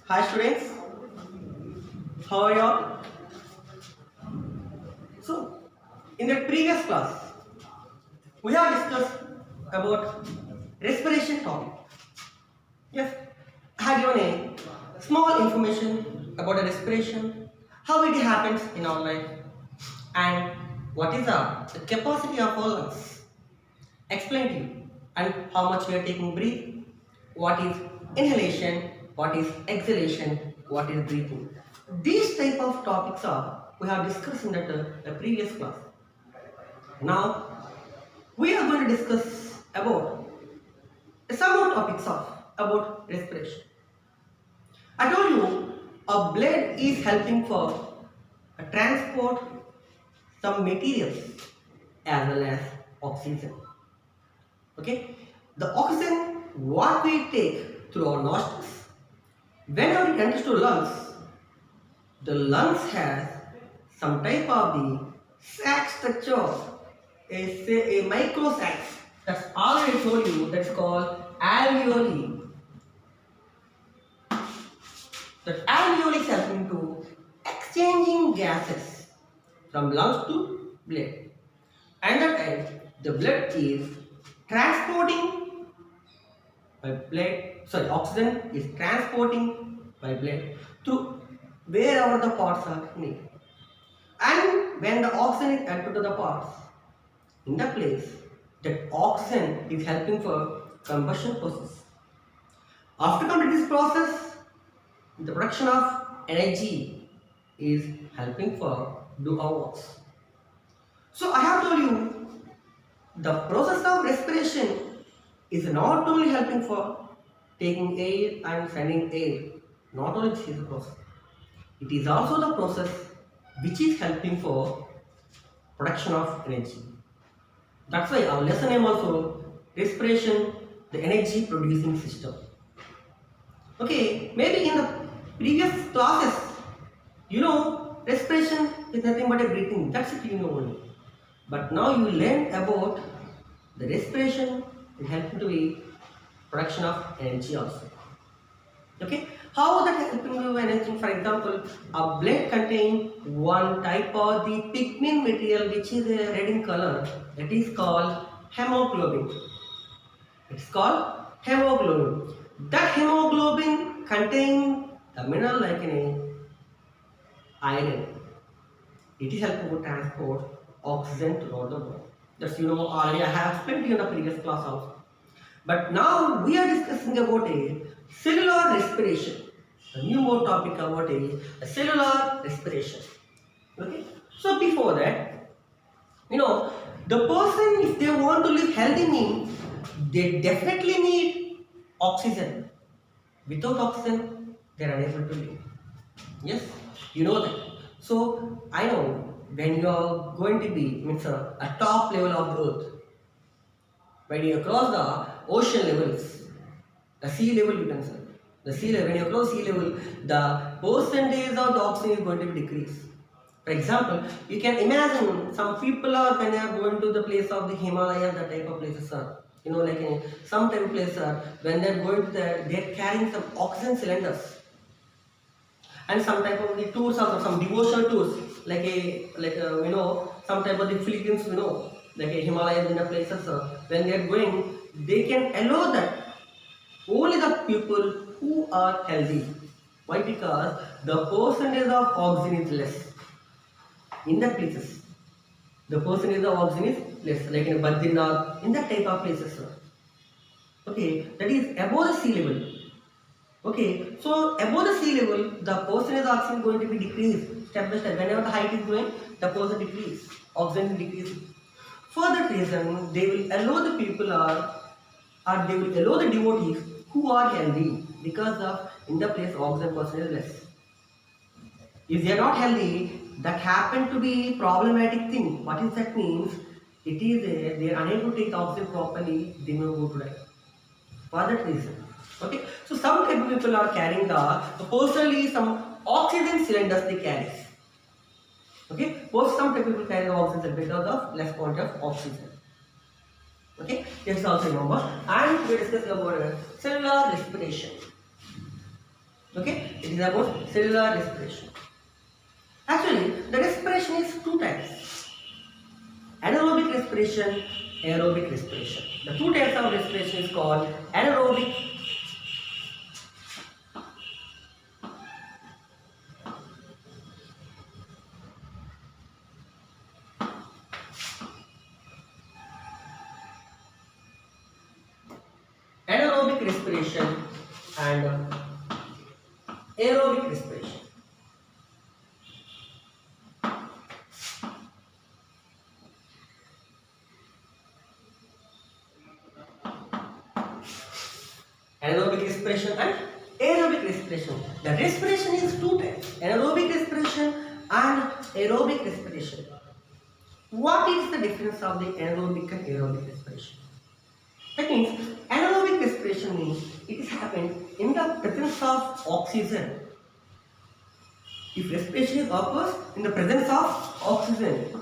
Hi students, how are you all? So, in the previous class, we have discussed about respiration topic. Yes, I have given a small information about the respiration, how it happens in our life, and what is the capacity of our lungs. Explain to you, and how much we are taking breath, what is inhalation, what is exhalation, what is breathing. These type of topics are we have discussed in the previous class. Now we are going to discuss about some more topics of about respiration. I told you a blood is helping for transport some materials as well as oxygen. Okay, the oxygen what we take through our nostrils, whenever it enters to lungs, the lungs has some type of the sac structure, a micro sac. That's already told you. That's called alveoli. That alveoli is helping to exchanging gases from lungs to blood. And that time the blood is transporting by blood. Sorry, oxygen is transporting by blood through wherever the parts are needed. And when the oxygen is entered to the parts, in the place, that oxygen is helping for combustion process. After completing this process, the production of energy is helping for do our works. So I have told you the process of respiration is not only helping for taking air and sending air, not only this is the process. It is also the process which is helping for production of energy. That's why our lesson name also respiration, the energy producing system. Okay, maybe in the previous classes, respiration is nothing but a breathing. That's it, only. But now you learn about the respiration is helping to be production of energy also. Okay, how that helping you energy? For example, a blood contain one type of the pigment material which is a red in color. That is called hemoglobin. It's called hemoglobin. That hemoglobin contain the mineral like iron. It is helping to transport oxygen throughout the body. That's already I have explained to you in the previous class also. But now we are discussing about a cellular respiration. A new more topic about a cellular respiration. Okay. So before that, the person if they want to live healthy means they definitely need oxygen. Without oxygen, they are unable to live. Yes, you know that. So I know when you are going to be means a top level of the earth, when you cross the ocean levels, the sea level you can say. The sea level, when you cross sea level, the percentage of the oxygen is going to be decreased. For example, you can imagine some people are when they are going to the place of the Himalaya, that type of places are. Like in some type of places are when they are going to there, they are carrying some oxygen cylinders. And some type of the tours also, some devotional tours, some type of the Philippines, like a Himalayas in the places, when they are going, they can allow that only the people who are healthy. Why? Because the percentage of oxygen is less in the places. The percentage of oxygen is less, like in Badrinath, in that type of places. Okay, that is above the sea level. Okay, so above the sea level, the percentage of oxygen is going to be decreased step by step. Whenever the height is going, the percent decrease, oxygen is decreasing. For that reason, they will allow the people or they will allow the devotees who are healthy because of in the place oxygen percentage is less. If they are not healthy, that happen to be problematic thing. What is that means? It is they are unable to take oxygen properly, they may go to die. For that reason. Okay. So some type of people are carrying personally some oxygen cylinders they carry. Okay. Some type of people carry the oxygen because of less quantity of oxygen. Okay. This also remember. And we discuss about cellular respiration. Okay, it is about cellular respiration. Actually, the respiration is two types: anaerobic respiration, aerobic respiration. The two types of respiration is called anaerobic respiration and aerobic respiration. Anaerobic respiration and aerobic respiration. The respiration is two types: anaerobic respiration and aerobic respiration. What is the difference of the anaerobic and aerobic respiration? That means anaerobic respiration means it is happened in the presence of oxygen. If respiration occurs in the presence of oxygen,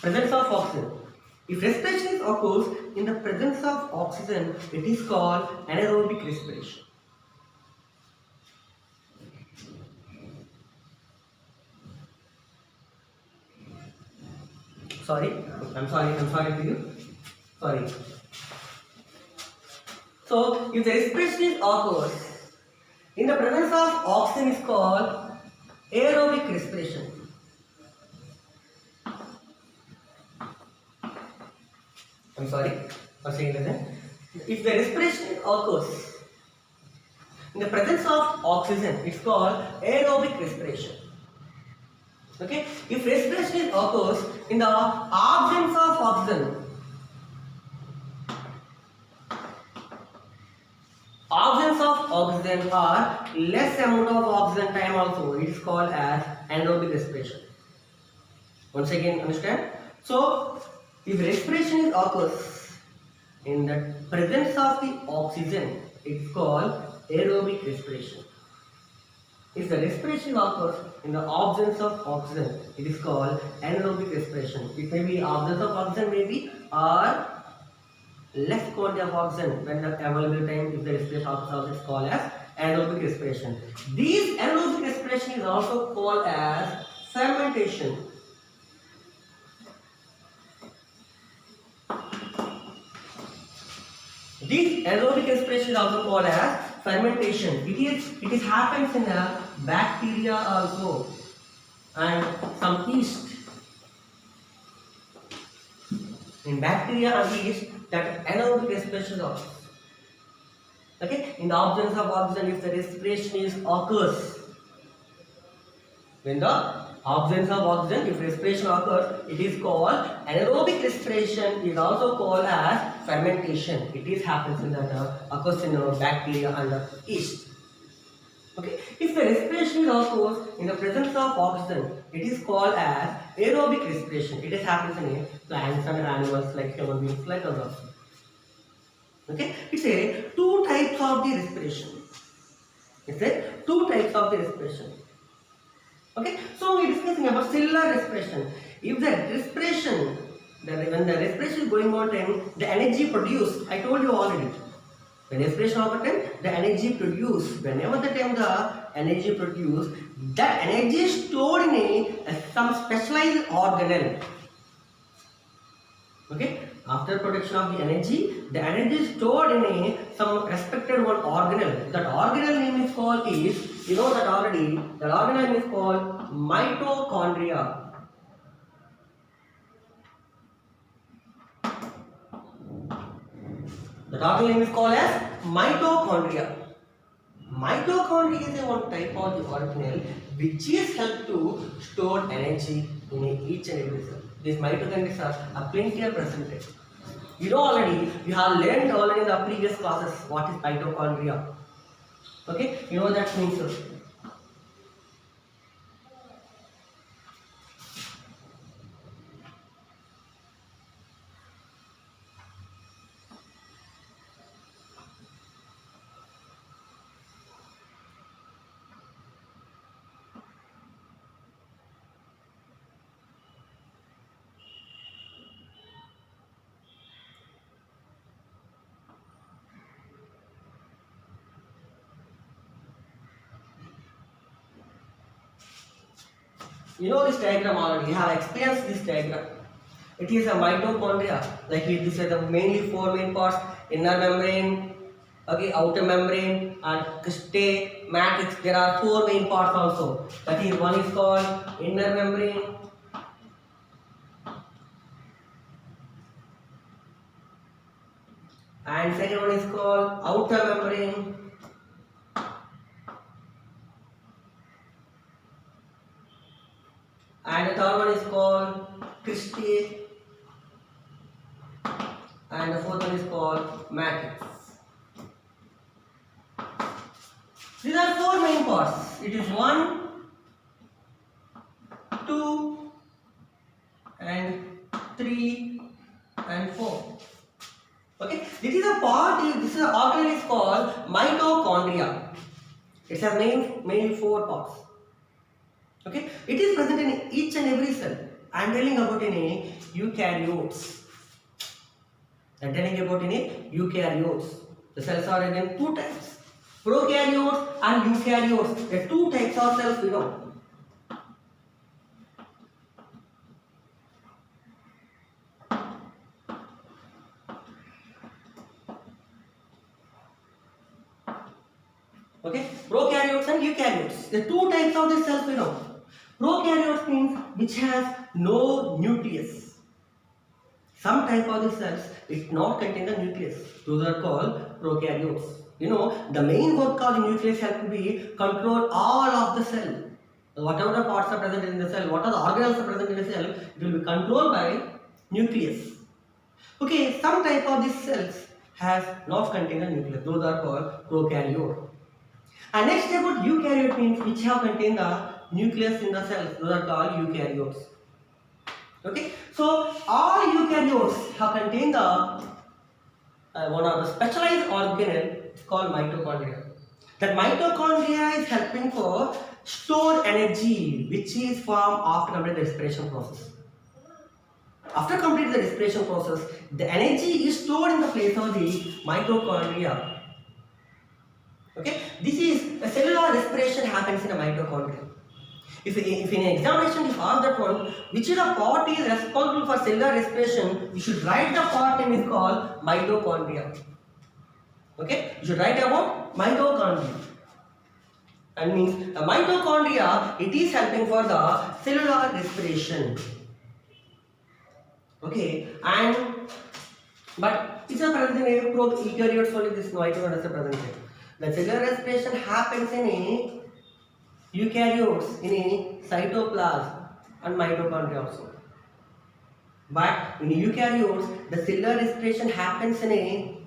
presence of oxygen. If respiration occurs in the presence of oxygen, it is called anaerobic respiration. I'm sorry to you. Sorry. So, if the respiration occurs in the presence of oxygen, is called aerobic respiration. I'm sorry for saying that. If the respiration occurs in the presence of oxygen, it's called aerobic respiration. Okay? If respiration occurs in the absence of oxygen, or less amount of oxygen time also, it is called as anaerobic respiration. Once again, understand? So, if respiration occurs in the presence of the oxygen, it is called aerobic respiration. If the respiration occurs in the absence of oxygen, it is called anaerobic respiration. It may be absence of oxygen, maybe, or less quantity of oxygen when the available time. If the respiration occurs, it is called as anaerobic respiration. This anaerobic respiration is also called as fermentation. This anaerobic respiration is also called as fermentation. It is happens in a bacteria also and some yeast. In bacteria and yeast, that anaerobic respiration occurs. Okay, in the absence of oxygen, if the respiration occurs, when the absence of oxygen, if respiration occurs, it is called anaerobic respiration. Is also called as fermentation. It is happens in that occurs in bacteria and yeast. Okay, if the respiration occurs in the presence of oxygen, it is called as aerobic respiration. It is happens in plants and animals like human beings, like others. Okay, it's a two types of the respiration. It's a two types of the respiration. Okay, so we are discussing about cellular respiration. If the respiration, when the respiration is going on time, the energy produced, I told you already. When respiration occurs, the energy produced, whenever the time the energy produced, that energy is stored in some specialized organelle. Okay, after production of the energy is stored in some respected one organelle. That organelle name is called is, you know that already, that organelle name is called mitochondria. The organelle name is called as mitochondria. Mitochondria is a one type of the organelle which is helped to store energy in each and every cell. These mitochondria are plenty are presented. You know already, you have learned already in the previous classes what is mitochondria. Okay, you know that means. You know this diagram already. You have experienced this diagram. It is a mitochondria. Like this is the mainly four main parts: inner membrane, okay, outer membrane, and cristae, matrix. There are four main parts also. That is, one is called inner membrane, and second one is called outer membrane, and the third one is called cristae, and the fourth one is called matrix. These are four main parts. It is 1, 2, and 3, and 4. Okay, this is a part. This is an organ is called mitochondria. It has mainly four parts. Okay, it is present in each and every cell. I am telling about in a eukaryotes. I am telling about in a eukaryotes. The cells are again two types: prokaryotes and eukaryotes. The two types of cells we know. Okay, prokaryotes and eukaryotes. The two types of the cells we know. Prokaryotes means which has no nucleus. Some type of the cells it not contain the nucleus. Those are called prokaryotes. You know, the main work of the nucleus has to be control all of the cell. Whatever the parts are present in the cell, what are the organelles are present in the cell, it will be controlled by nucleus. Okay, some type of these cells has not contain the nucleus. Those are called prokaryote. And next about eukaryote means which have contained the nucleus in the cells. Those are called eukaryotes. Okay, so all eukaryotes have contained the one of the specialized organelle called mitochondria. That mitochondria is helping for store energy which is formed after completing the respiration process. After completing the respiration process, the energy is stored in the place of the mitochondria. Okay, this is a cellular respiration happens in a mitochondria. If in an examination you ask that one, which is the part is responsible for cellular respiration, you should write the part name is called mitochondria. Okay, you should write about mitochondria. And means the mitochondria, it is helping for the cellular respiration. Okay, and but it's a present in a prokaryotes only this mitochondria is present. The cellular respiration happens in a eukaryotes, in a cytoplasm and mitochondria also. But in eukaryotes, the cellular respiration happens in a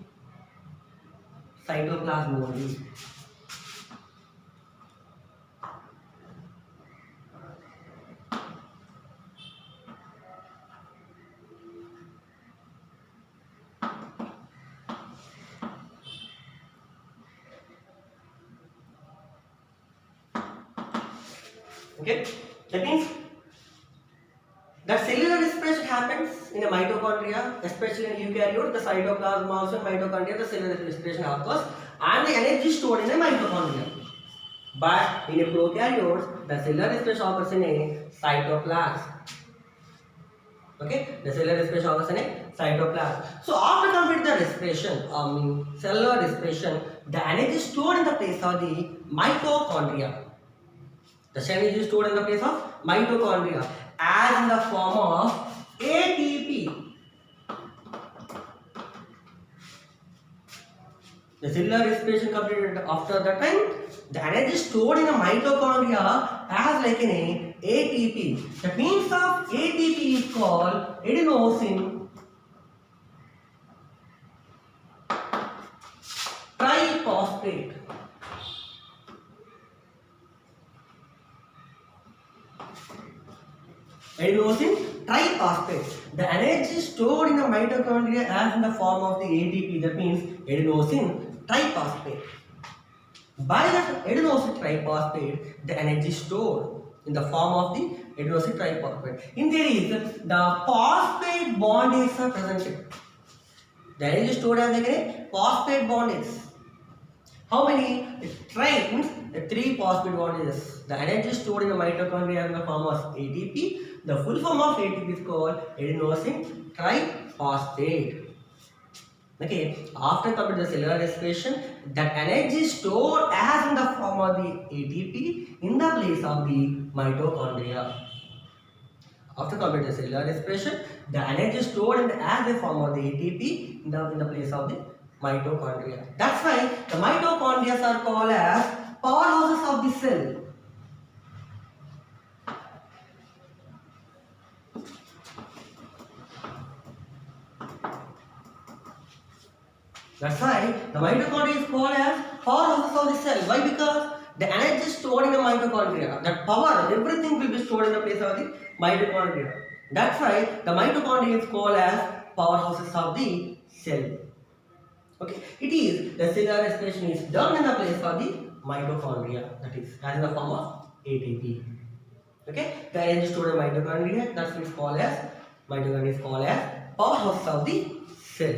cytoplasm only. Okay, that means that cellular respiration happens in a mitochondria, especially in eukaryote, the cytoplasm also in mitochondria, the cellular respiration occurs, and the energy stored in a mitochondria. But in a prokaryote, the cellular respiration occurs in a cytoplasm. Okay, the cellular respiration occurs in a cytoplasm. So after completing the respiration, cellular respiration, the energy stored in the place of the mitochondria. The energy is stored in the place of mitochondria as in the form of ATP. The cellular respiration completed after that time, the energy stored in the mitochondria as like an ATP. The means of ATP is called adenosine triphosphate. Adenosine triphosphate. The energy stored in the mitochondria as in the form of the ATP. That means adenosine triphosphate. By that adenosine triphosphate, the energy stored in the form of the adenosine triphosphate. In there is the phosphate bonds are presented. The energy stored as like a phosphate bonds. How many? Try means the three possible advantages. The energy stored in the mitochondria in the form of ATP. The full form of ATP is called adenosine triphosphate. Okay, after completing the cellular respiration, that energy stored as in the form of the ATP in the place of the mitochondria. After completing the cellular respiration, the energy stored in the, as a form of the ATP in the place of the mitochondria. That's why the mitochondria are called as powerhouses of the cell. That's why the mitochondria is called as powerhouses of the cell. Why? Because the energy is stored in the mitochondria. That power, everything will be stored in the place of the mitochondria. That's why the mitochondria is called as powerhouses of the cell. Okay, it is the cellular respiration is done in the place of the mitochondria. That is as in the form of ATP. Okay, the energy stored in mitochondria. That's what is called as mitochondria is called as powerhouse of the cell.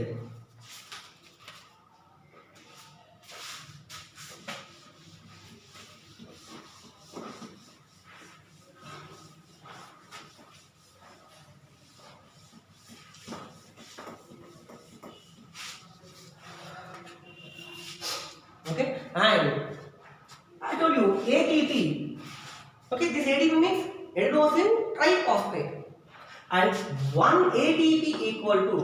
Okay, and I told you ATP. Okay, this ATP means adenosine triphosphate, and one ATP equal to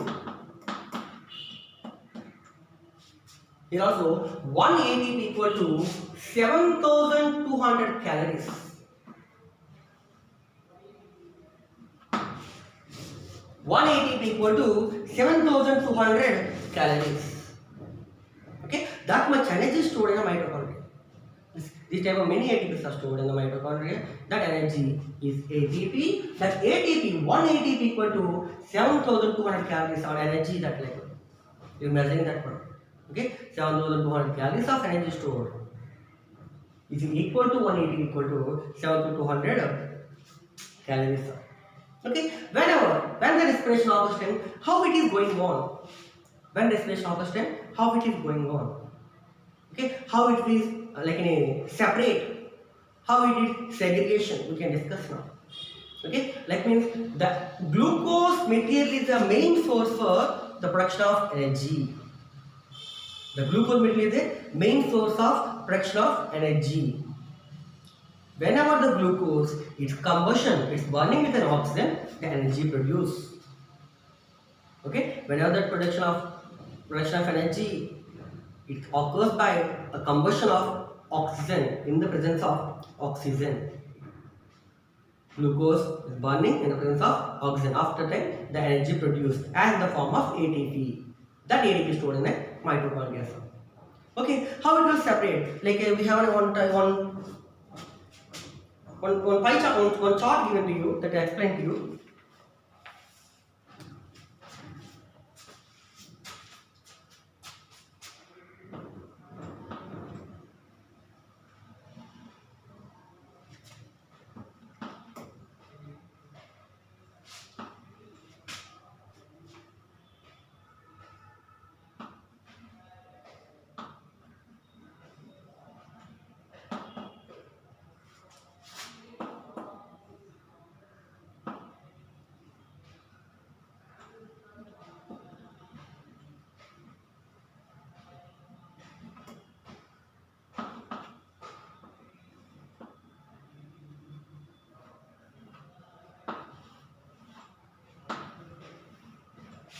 here also one ATP equal to 7,200 calories. One ATP equal to 7,200 calories. Okay, that much energy is stored in the mitochondria. This type of many ATPs are stored in the mitochondria. That energy is ATP. That ATP, one ATP equal to 7,200 calories or energy that level. You are measuring that one. Okay, 7,200 calories of energy stored is equal to one ATP equal to 7,200 calories. Okay, when the respiration occurs, then how it is going on? When respiration occurs, then how it is going on? Okay, how it is like in a separate, how it is segregation, we can discuss now. Okay, like means the glucose material is the main source for the production of energy. The glucose material is the main source of production of energy. Whenever the glucose is combustion, it's burning with an oxygen, the energy produced. Okay, whenever the production of energy, it occurs by a combustion of oxygen in the presence of oxygen. Glucose is burning in the presence of oxygen. After that, the energy produced as in the form of ATP. That ATP is stored in the mitochondria. Okay, how it will separate? Like we have one pie chart, one chart given to you that I explained to you.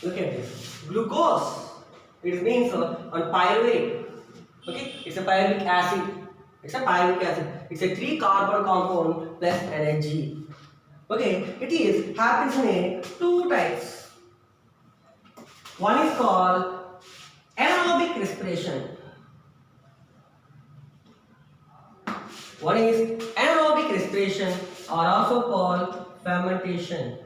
Look at this. Glucose. It means on pyruvate. Okay, it's a pyruvic acid. It's a pyruvic acid. It's a 3-carbon compound plus energy. Okay, it is happens in a two types. One is called anaerobic respiration. One is anaerobic respiration, or also called fermentation.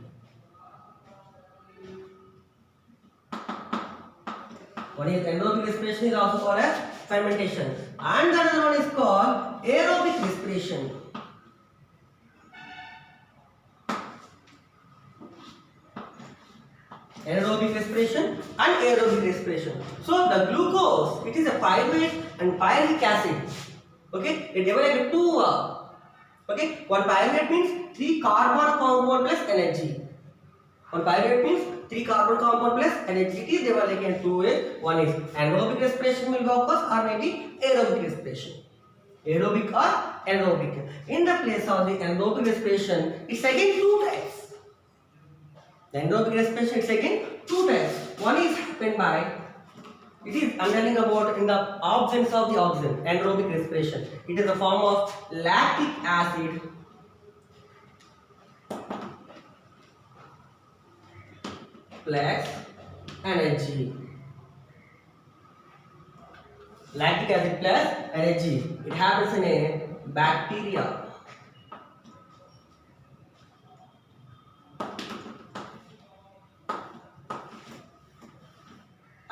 One is anaerobic respiration, is also called as fermentation, and the other one is called aerobic respiration. anaerobic respiration and aerobic respiration. So the glucose, it is a pyruvate and pyruvic acid. Okay, it develops into two. Okay, one pyruvate means 3 carbon compound plus energy. One pyruvate means 3 carbon compound plus energy. It is developed in two ways. One is anaerobic respiration will occur or maybe aerobic respiration. Aerobic or anaerobic. In the place of the anaerobic respiration, it's again two types. The anaerobic respiration is again two types. One is happened by, it is underlying about in the absence of the oxygen, anaerobic respiration. It is a form of lactic acid plus energy. Lactic acid plus energy. It happens in a bacteria.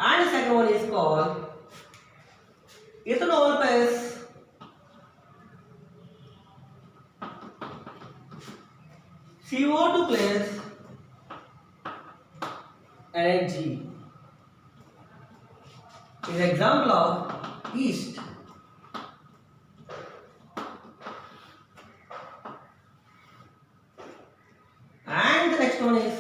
And the second one is called ethanol plus CO2 plus energy. Is an example of yeast. And the next one is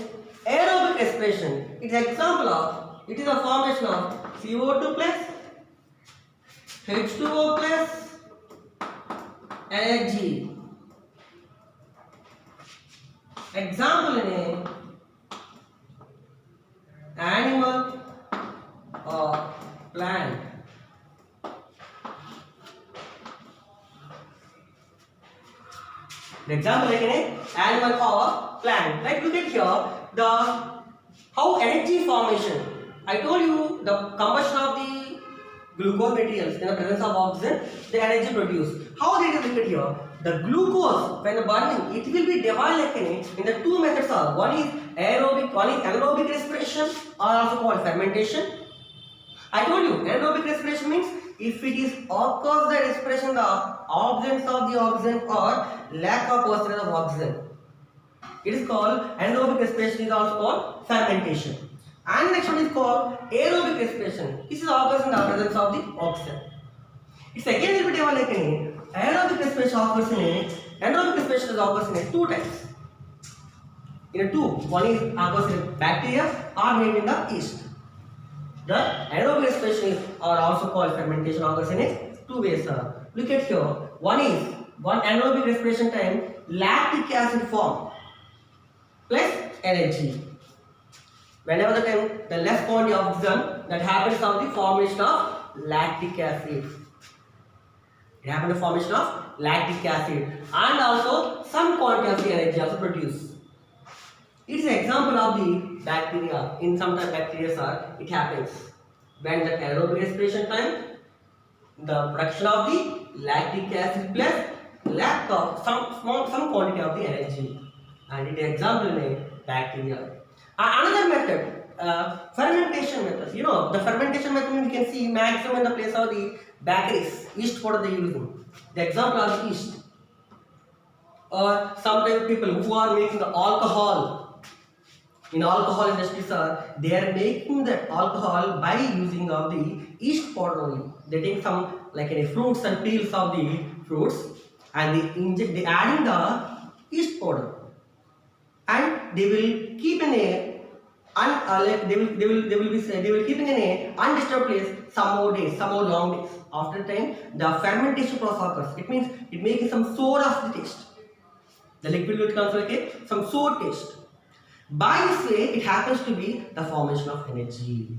aerobic respiration. It is an example of, it is a formation of CO2 plus H2O plus energy. Example in a animal or plant. The example like in a animal or plant. Like look at here the how energy formation. I told you the combustion of the glucose materials in the presence of oxygen, the energy produced. How they look at here? The glucose when burning, it will be divided in the two methods are one is aerobic, one is anaerobic respiration or also called fermentation. I told you anaerobic respiration means if it is occurs the respiration the absence of the oxygen or lack of percentage of oxygen. It is called anaerobic respiration is also called fermentation. And next one is called aerobic respiration. This is occurs in the presence of the oxygen. It's again a little bit like in aerobic respiration occurs in anaerobic respiration occurs in two types. In a two, one is occurs in bacteria or maybe in the yeast. The anaerobic respiration are also called fermentation occurs in two ways. Look at here. One is one anaerobic respiration time lactic acid form plus energy. Whenever the time the less quantity of oxygen that happens of the formation of lactic acid. It happens the formation of lactic acid and also some quantity of the energy also produced. It is an example of the bacteria. In sometimes bacteria are it happens when the aerobic respiration time the production of the lactic acid plus lack of some quantity of the energy, and it is an example in a bacteria. Another method, fermentation method. You know the fermentation method we can see maximum in the place of the bakeries, yeast powder they using. The example of yeast. Or sometimes people who are making the alcohol in alcohol industries they are making the alcohol by using of the yeast powder only. They take some like any fruits and peels of the fruits and they adding the yeast powder and they will keep in a they will keep in a undisturbed place some more days, some more long days. After time the fermentation process occurs. It means it making some sour of the taste. The liquid will becomes like some sour taste. By this way, it happens to be the formation of energy.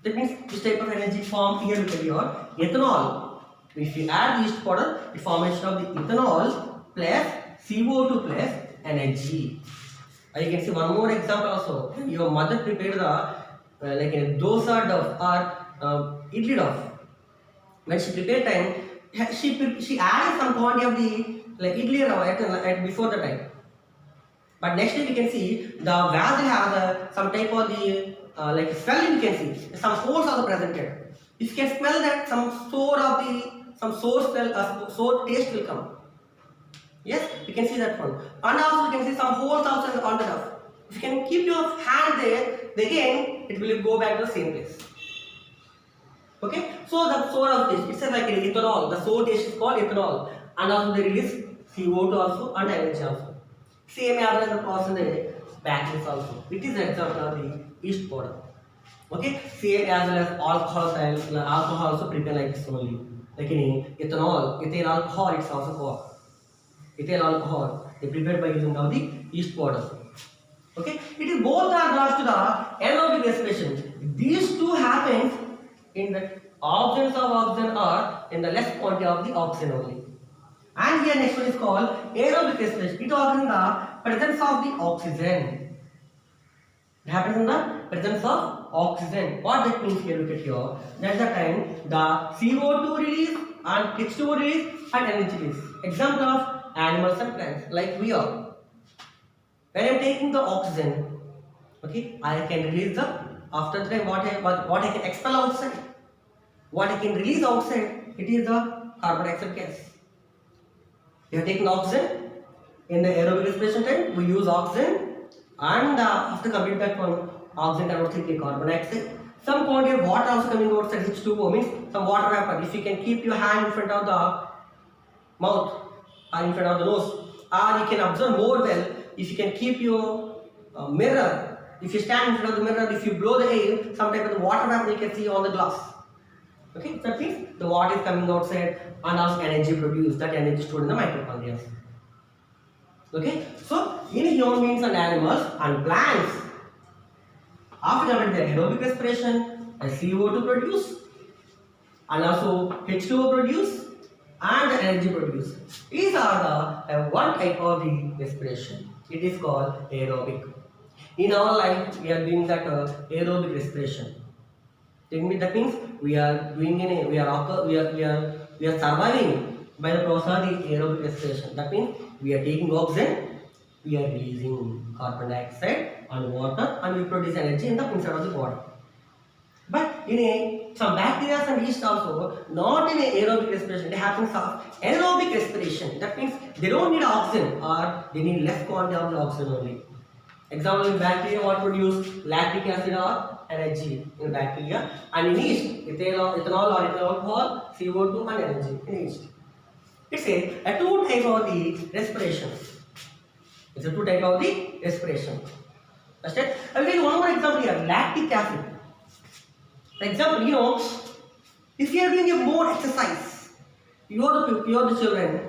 That means this type of energy form here with your ethanol. If you add yeast powder, the formation of the ethanol plus CO2 plus energy. You can see one more example also. Your mother prepared the like a dosa dough or idli dough. When she prepared time, she added some quantity of the like idli rava at before the time. But next day we can see the vase has some type of the like swelling. You can see some holes are presented. If you can smell that some sour smell, sour taste will come. Yes, you can see that one. And also you can see some holes also on the dough. If you can keep your hand there, then again it will go back to the same place. Okay, so the source of this, it's like ethanol. The source is called ethanol, and also they release CO2 also and energy also. Same as the process in the batteries also. It is an example of the yeast product. Okay, same as well as alcohol also prepare like this only. Like in ethanol alcohol, it's also called ethyl alcohol. They prepared by using of the yeast product. Okay, it is both are belongs to the aerobic respiration. These two happens in the absence of oxygen or in the less quantity of the oxygen only. And here next one is called aerobic respiration. It occurs in the presence of the oxygen. It happens in the presence of oxygen. What that means here, look at here. That's the time the CO2 release and H2O release and energy release. Example of animals and plants like we are. When I am taking the oxygen, okay, I can release the, after that what I can expel outside. What I can release outside, it is the carbon dioxide gas. We are taking oxygen in the aerobic respiration time. We use oxygen, and after coming back from oxygen, I would take carbon dioxide. Some quantity of water also coming outside, H2O means some water vapor. If you can keep your hand in front of the mouth or in front of the nose, or you can observe more well. If you can keep your mirror, if you stand in front of the mirror, if you blow the air, some type of the water vapor you can see on the glass. Okay, that means the water is coming outside and also energy produced. That energy stored in the mitochondria. Okay, so in human beings and animals and plants, after the aerobic respiration, a CO2 produce and also H2O produce and the energy produce. These are the one type of the respiration. It is called aerobic. In our life, we are doing that aerobic respiration. That means we are doing we are surviving by the process of the aerobic respiration. That means we are taking oxygen, we are releasing carbon dioxide and water, and we produce energy in the inside of the body. But in some bacteria and yeast also, not in aerobic respiration, it happens of anaerobic respiration. That means they don't need oxygen or they need less quantity of the oxygen only. Example, in bacteria, what produce lactic acid or energy in bacteria, and in yeast, ethanol or ethyl alcohol, CO2 and energy in yeast. It's a two type of the respiration. It's a two type of the respiration. Understand? I will give you one more example here. Lactic acid. For example, if you are doing a more exercise, you are the children,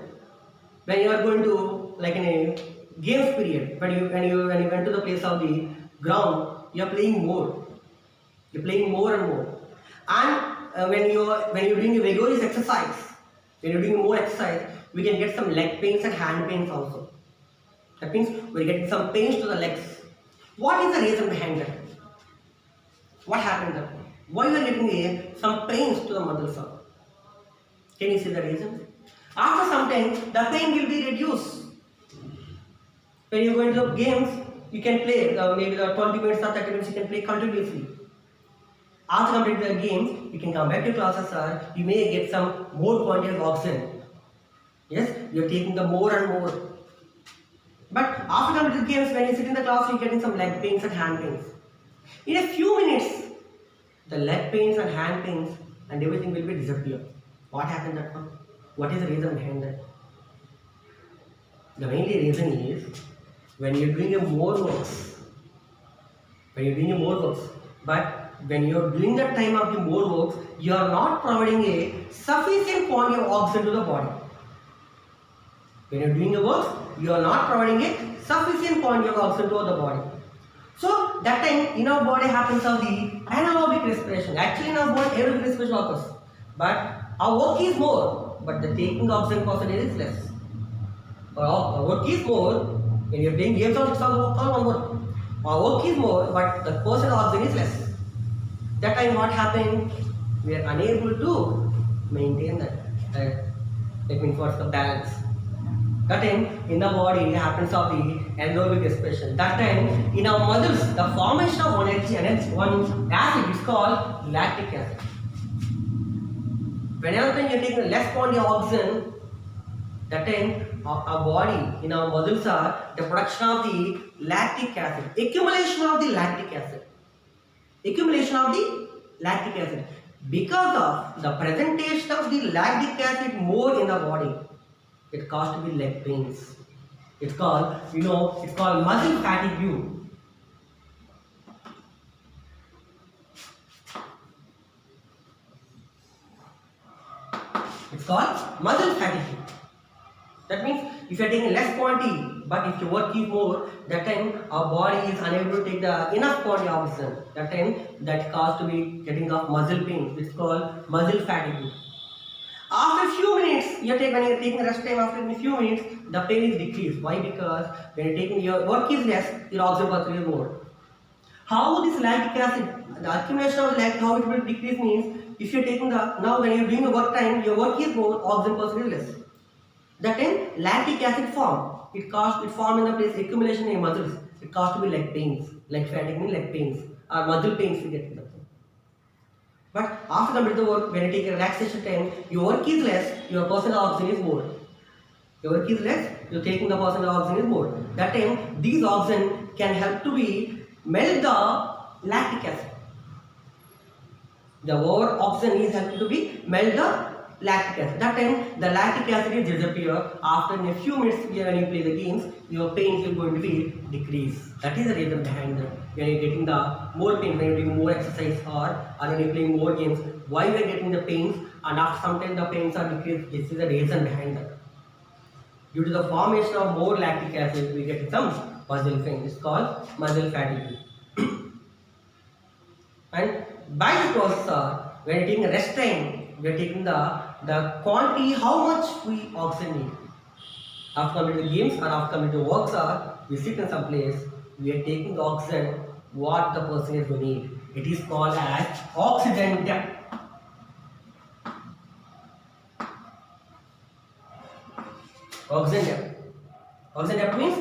when you are going to like in a games period, when you went to the place of the ground, you are playing more. You're playing more and more. And when you're doing a vigorous exercise, when you're doing more exercise, we can get some leg pains and hand pains also. That means we're getting some pains to the legs. What is the reason behind that? What happened there? Why you are getting some pains to the muscles? Can you see the reason? After some time, the pain will be reduced. When you go into the games, you can play maybe the 20 minutes or 30 minutes you can play continuously. After completing the games, you can come back to classes, sir. You may get some more quantity of oxygen. Yes, you are taking the more and more. But after completing the games, when you sit in the class, you are getting some leg pains and hand pains. In a few minutes, the leg pains and hand pains and everything will be disappear. What happened that one? What is the reason behind that? The mainly reason is when you are doing a more works. But when you are doing that time of the more works, you are not providing a sufficient quantity of oxygen to the body. When you are doing a work, you are not providing a sufficient quantity of oxygen to the body. So that time in our body happens of the anaerobic respiration. Actually in our body aerobic respiration occurs. But our work is more, but the taking oxygen percentage is less. Our work is more, when you are playing games also all one more. Our work is more, but the percent of oxygen is less. That time what happened? We are unable to maintain that. That means what's the balance? That time in the body happens of the anaerobic respiration. That time in our muscles, the formation of one acid is called lactic acid. Whenever you are taking less quantity of oxygen, That time our body in our muscles are the production of the lactic acid, accumulation of the lactic acid, accumulation of the lactic acid. Because of the presentation of the lactic acid more in the body, it caused to be leg pains. It's called, it's called muscle fatigue. It's called muscle fatigue. That means if you are taking less quantity, but if your work is more, that time our body is unable to take the enough quantity of oxygen. That time that caused to be getting of muscle pain. It's called muscle fatigue. After a few minutes, when you're taking rest time, after a few minutes, the pain is decreased. Why? Because when you're taking your work is less, your oxygen percentage is more. How this lactic acid, the accumulation of lactic, how it will decrease means if you're taking now when you're doing the work time, your work is more, oxygen percentage is less. That time lactic acid form. It form in the place accumulation in muscles. It caused to be leg pains, leg fatigue means leg pains or muscle pains we get. But after completing the work, when you take a relaxation time, your work is less, your personal oxygen is more. Your work is less, you're taking the personal oxygen is more. That time these oxygen can help to be melt the lactic acid. The over oxygen is helping to be melt the lactic acid. That time the lactic acid is disappear. After a few minutes when you play the games, your pain is going to be decreased. That is the reason behind that. When you are getting the more pain, when you are doing more exercise or when you are playing more games, why we are getting the pains, and after some time the pains are decreased. This is the reason behind that. Due to the formation of more lactic acid, we get some muscle pain. It's called muscle fatigue. And by the process, when you are taking rest time, we are taking the quantity, how much we oxygen need. After completing the games or after completing the works, we sit in some place, we are taking the oxygen what the person is going to need. It is called as oxygen depth. Oxygen depth. Oxygen depth means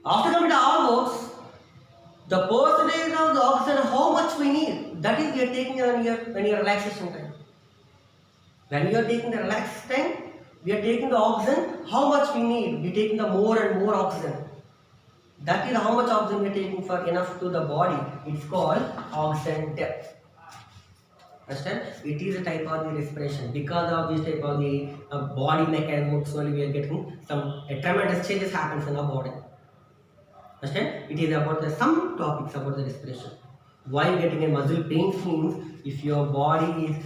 after completing all works, the percentage of the oxygen how much we need, that is we are taking when you are relaxation time. When we are taking the relaxed time, we are taking the oxygen how much we need. We are taking the more and more oxygen. That is how much oxygen we are taking for enough to the body. It's called oxygen depth. Understand? It is a type of the respiration. Because of this type of the body mechanism, slowly we are getting some tremendous changes happens in our body. Understand? It is about some topics about the respiration. Why getting a muscle pain means if your body is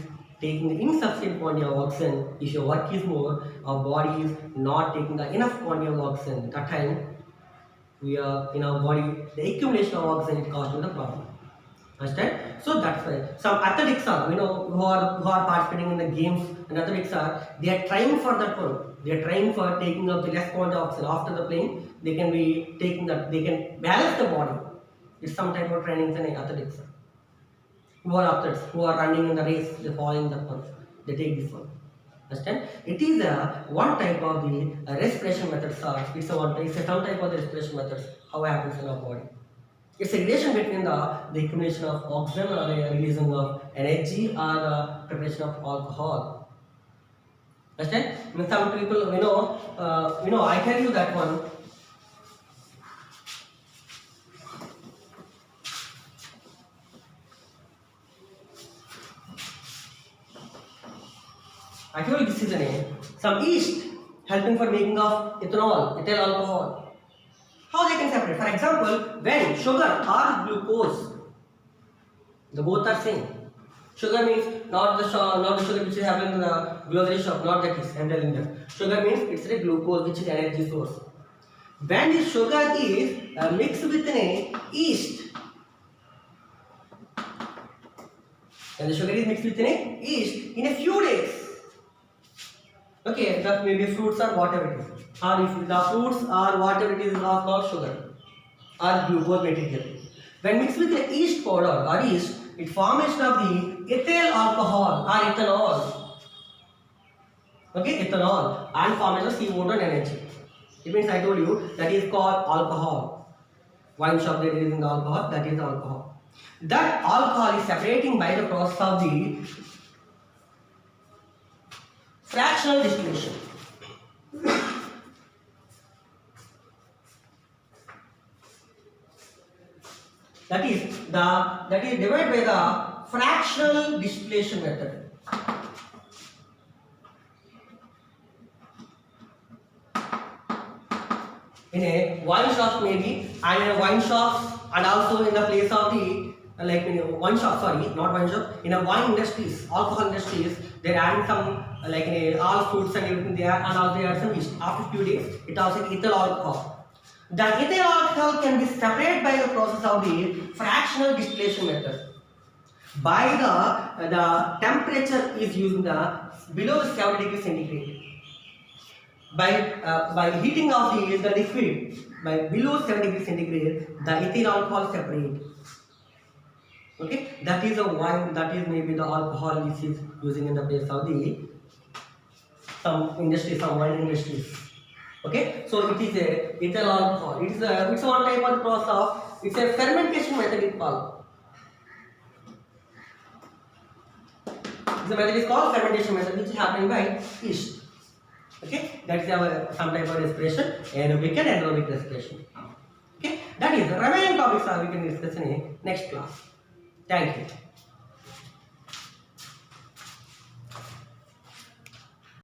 taking insufficient quantity of oxygen, if your work is more, our body is not taking the enough quantity of oxygen. That time we are in our body, the accumulation of oxygen is causing the problem. Understand? So that's why some athletics are, who are participating in the games, and athletics they are trying for that one. They are trying for taking up the less quantity of oxygen. After the playing, they can be taking that, they can balance the body. It's some type of training in athletics. Who are athletes, who are running in the race, they following that one. They take this one. Understand? It is one type of the respiration methods. It's some type of the respiration methods. How it happens in our body. It's a relation between the accumulation of oxygen or the releasing of energy or the preparation of alcohol. Understand? When some people, I tell you that one. I told you this is the name. Some yeast helping for making of ethanol, ethyl alcohol. How they can separate? For example, when sugar or glucose, the both are same. Sugar means not the sugar which is having in the grocery shop, not that is I'm telling them. Sugar means it's a glucose which is energy source. When the sugar is mixed with a yeast, when the sugar is mixed with a yeast, in a few days, okay, that maybe fruits or whatever it is. Or if the fruits or whatever it is not sugar or glucose material. When mixed with the yeast powder or yeast, it formation of the ethyl alcohol or ethanol. Okay, ethanol and formation of CO2 and energy. It means I told you that is called alcohol. Wine shop they are using the alcohol, that is alcohol. That alcohol is separating by the process of the fractional distillation. That is divided by the fractional distillation method. In a wine shop maybe, and in a wine shop, and also in the place of the like in a wine shop, sorry, not wine shop, in a wine industries, alcohol industries, they're adding some like in a, all fruits and everything there, and also they add some yeast. After few days, it also ethyl alcohol. The ethyl alcohol can be separated by the process of the fractional distillation method. By the temperature is using the below 70 degrees centigrade. By heating of the liquid by below 70 degrees centigrade, the ethyl alcohol separate. Okay, that is a wine. That is maybe the alcohol which is using in the place of the some industries, some wine industries. Okay, so it is a ethyl alcohol. It's one type of process. It's a fermentation method is called. The method is called fermentation method, which is happening by yeast. Okay, that is our some type of respiration, aerobic and anaerobic respiration. Okay, that is the remaining topics are we can discuss in next class. Thank you.